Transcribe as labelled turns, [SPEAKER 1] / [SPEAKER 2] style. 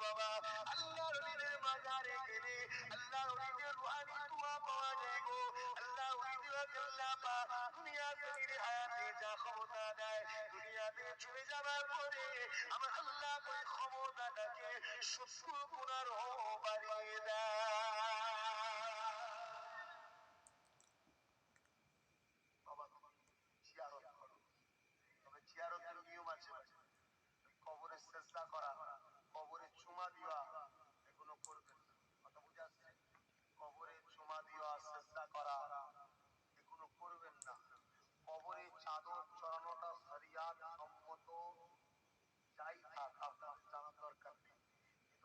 [SPEAKER 1] বাবা আল্লাহর ওলিদের মাজারে গেলে আল্লাহর ওলিদের রুহানি দোয়া পাওয়া যায় গো। আল্লাহ ওলিদেরকে আল্লাহ পাক দুনিয়া জমিনে হায়াতে যা ক্ষমতা দেয়, দুনিয়াতে চলে যাবার পরে আমার আল্লাহ ওই ক্ষমতাটাকে 70 গুণার বাড়িয়ে দেয়।